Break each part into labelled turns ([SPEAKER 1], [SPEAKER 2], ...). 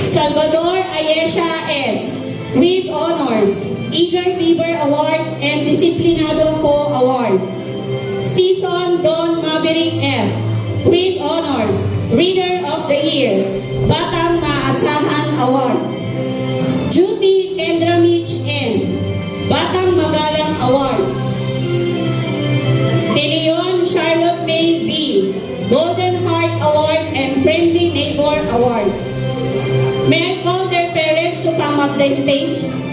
[SPEAKER 1] Salvador Ayesha S. with honors, Eager Beaver Award and Disciplinado Co Award. Season Don Maverick F. with honors, Reader of the Year, Batang Maasahan Award. Judy Kendra Mitch N. Batang Magalang Award. De Leon Charlotte May B. Golden Heart Award and Friendly Neighbor Award. May I call their parents to come up the stage?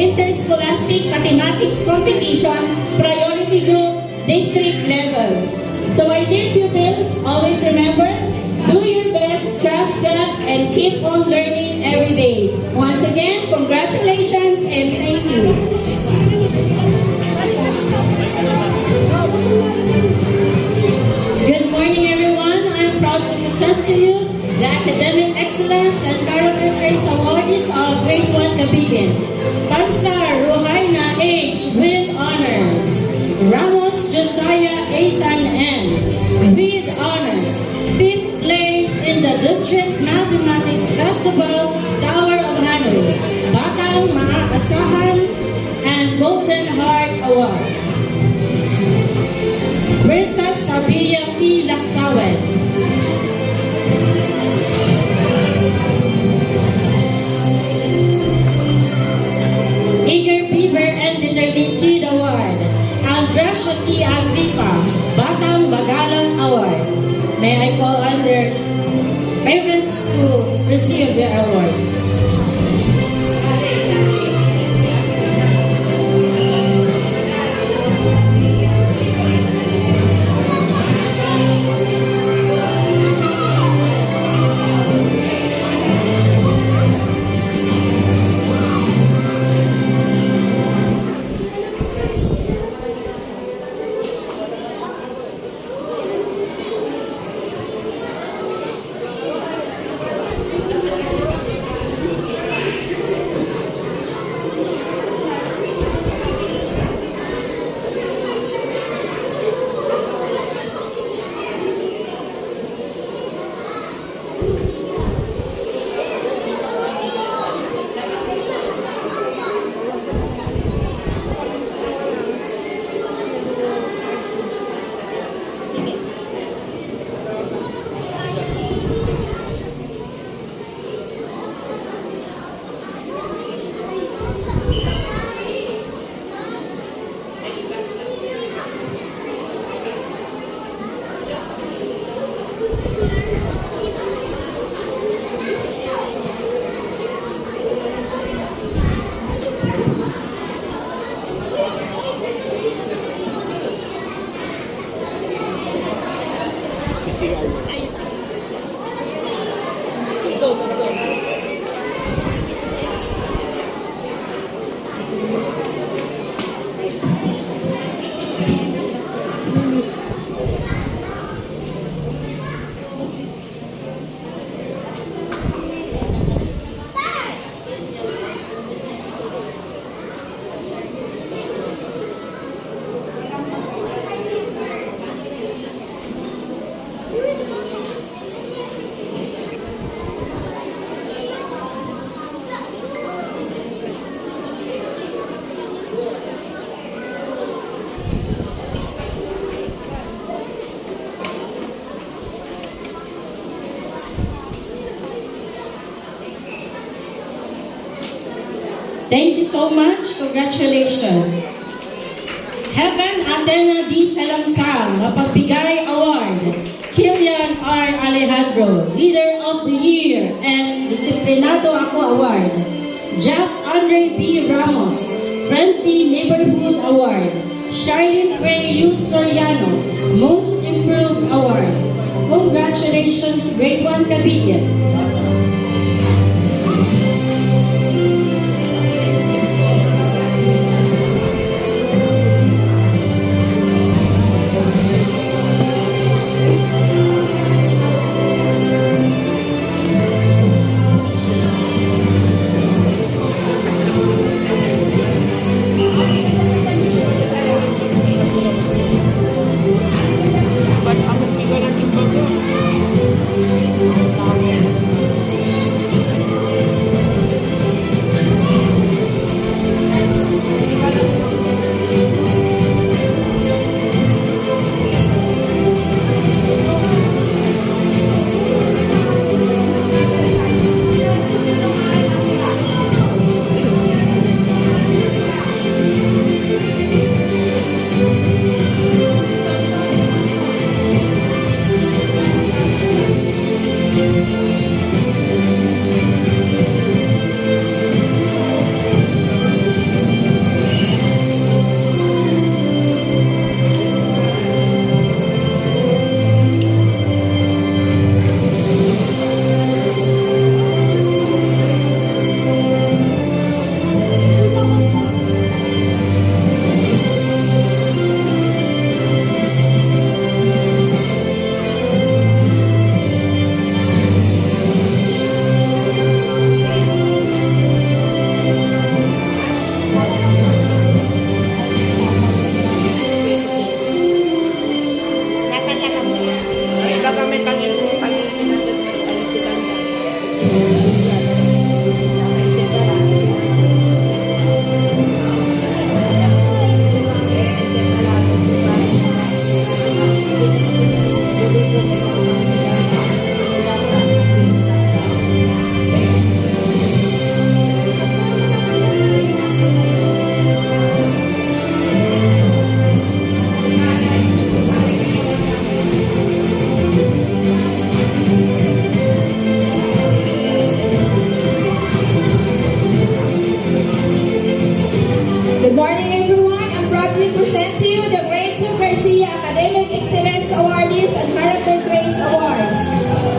[SPEAKER 1] Interscholastic Mathematics Competition, Priority Group, District Level. So my dear pupils, always remember, do your best, trust God, and keep on learning every day. Once again, congratulations and thank you. Good morning everyone. I'm proud to present to you the Academic Excellence and Character Traits Awardees of Grade 1 Cavite. Pansar Ruhaina H. with honors. Ramos Josiah Aitan N. with honors. 5th place in the District Mathematics Festival, Tower of Hanoi. Batang Maasahan and Golden Heart Award. Versus Sabia P. Laktawen. Eager Beaver and Determined Kid Award. Andresha T. Agripa, Batang Magalang Award. May I call on their parents to receive their awards. Thank you so much. Congratulations. Heaven Athena D. Salangsang, Mapagbigay Award. Kilian R. Alejandro, Leader of the Year and Disiplinado Ako Award. Jeff Andre B. Ramos, Friendly Neighborhood Award. Shirin Ray U. Soriano, Most Improved Award. Congratulations, Grade 1 Cavite.
[SPEAKER 2] Good morning, everyone. I proudly present to you the Grade 2 Garcia Academic Excellence Awardees and Character Traits Awards.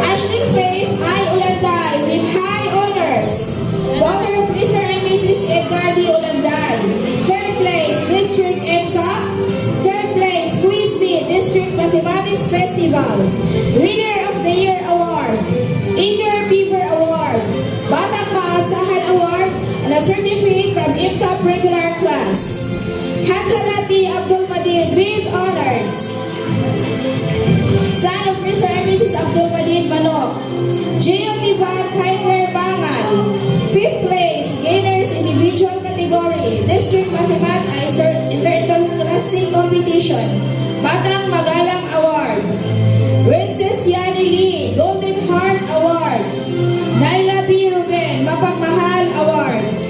[SPEAKER 2] Ashley Faith I. Ulanday with high honors. Daughter of Mr. and Mrs. Edgar D. Ulanday. Third place, District MCAP. Third place, Quiz B, District Mathematics Festival. Winner of the Year Award. Eager Beaver Award. Batang Maasahan Award and a certificate from IMCAP regular class. Hansalati Abdul Madid with honors. Son of Mr. and Mrs. Abdul Madid Manok. Gio Divan Kainer Bangal. Fifth place, gainers individual category, District Mathematics Interscholastic Competition. Batang Magalang Award. Princess Yani Lee, Golden Heart Award. Naila B. Ruben, Mapagmahal Award.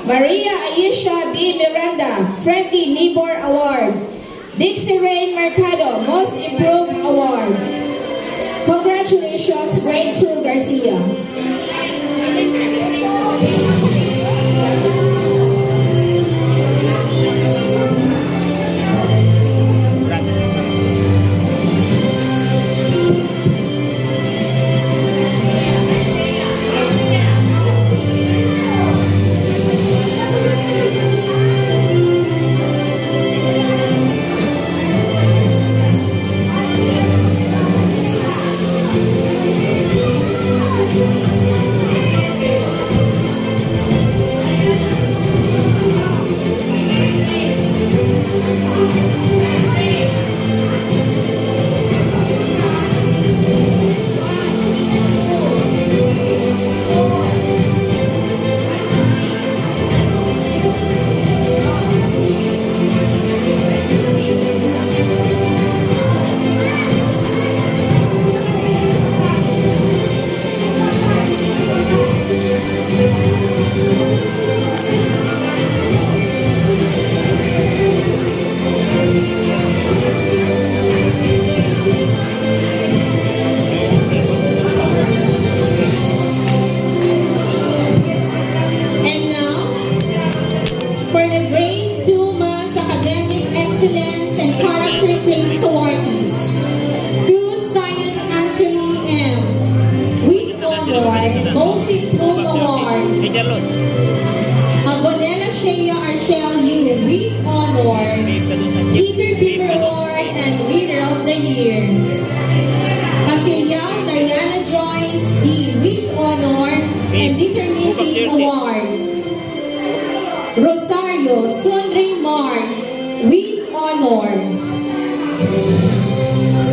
[SPEAKER 2] Maria Aisha B. Miranda, Friendly Neighbor Award. Dixie Rain Mercado, Most Improved Award. Congratulations, Grade 2 Garcia.
[SPEAKER 3] And now, for the Grade 2 Mass Academic Excellence and Character Traits Awardees, through Silent Anthony M. with Honor and Most Improved Award, Aguadela Shea Arshel U with Honor, Leader Beaver Award and Reader of the Year. Pasilyao Dariana Joyce D with Honor and Determination Award. Rosario Sunray Mark with Honor.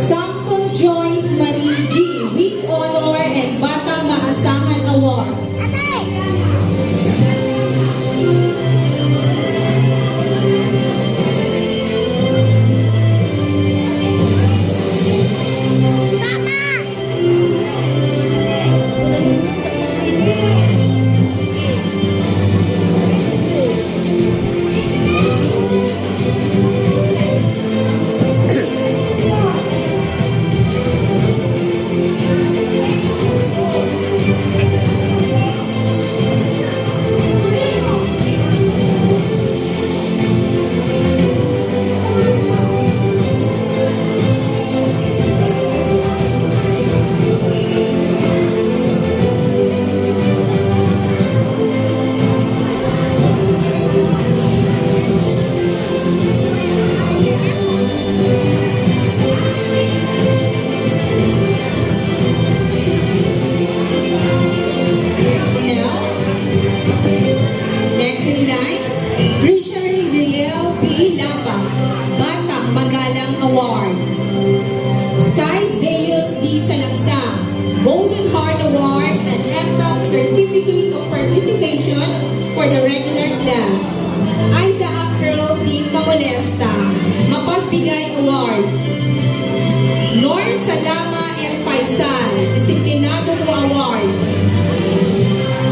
[SPEAKER 3] Samson Joyce Marie G with Honor and Batang Maasahan Award. Now, next in line, Risha Riziel P. Lapa, Batang Magalang Award. Sky Zeus D. Salangsang, Golden Heart Award and FTOP Certificate of Participation for the regular class. Isaac Earl T. Camolesta, Mapagbigay Award. Nor Salama M. Faisal, Disiplinado Award.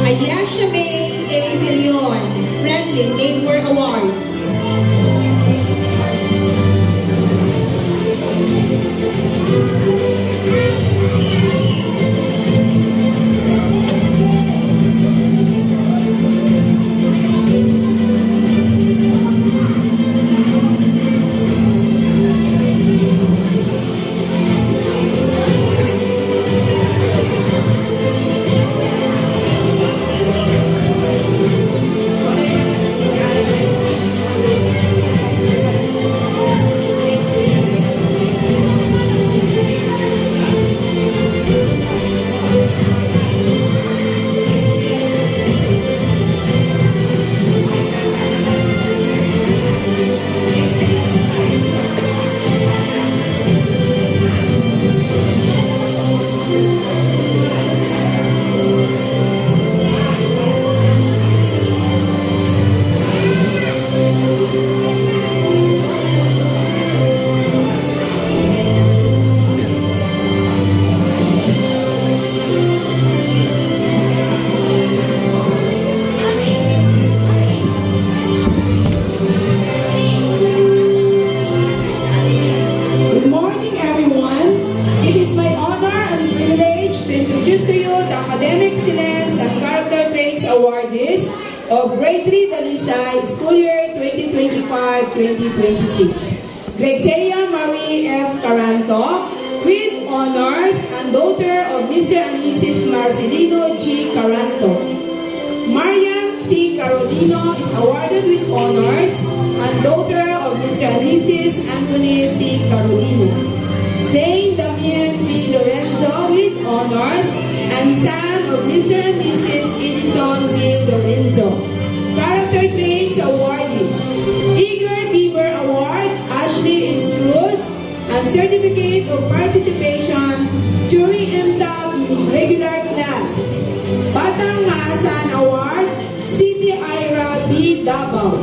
[SPEAKER 3] Ayasha May A. De Leon, Friendly Neighbor Award.
[SPEAKER 2] Dalisay, school year 2025-2026. Grexeia Marie F. Caranto, with honors and daughter of Mr. and Mrs. Marcelino G. Caranto. Marian C. Carolino is awarded with honors and daughter of Mr. and Mrs. Anthony C. Carolino. Saint Damien B. Lorenzo with honors and son of Mr. and Mrs. Edison B. Lorenzo. Character Traits Awardees. Eager Beaver Award, Ashley S. Cruz, and Certificate of Participation during MTAP regular class. Batang Maasan Award, City Ira B. Davao.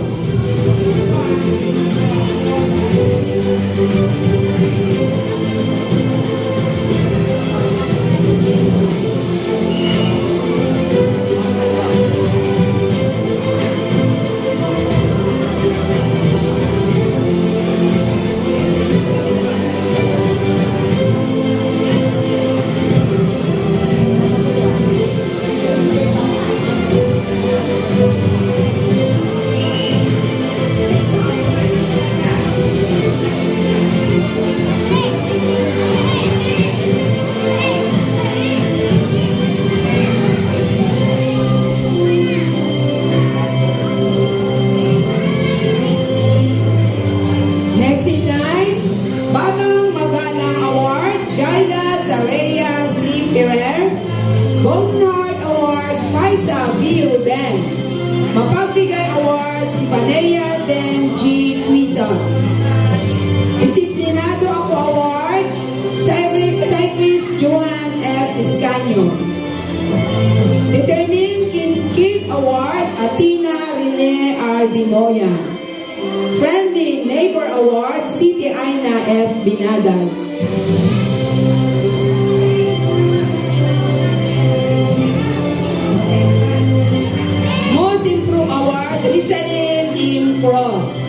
[SPEAKER 2] Next in line, Batang Magalang Award, Jaila Zareya C. Ferrer. Golden Heart Award, Faisa B. Ruben. Mapagbigay Award, si Panea Den G. Quizon. Disiplinado Ako Award, Cypress Johan F. Escanio. Determined Kid Award, Atina Rene R. Bimoya. Friendly Neighbor Award, City Aina F. Binadag. Most Improved Award, Rizalin M. Cross.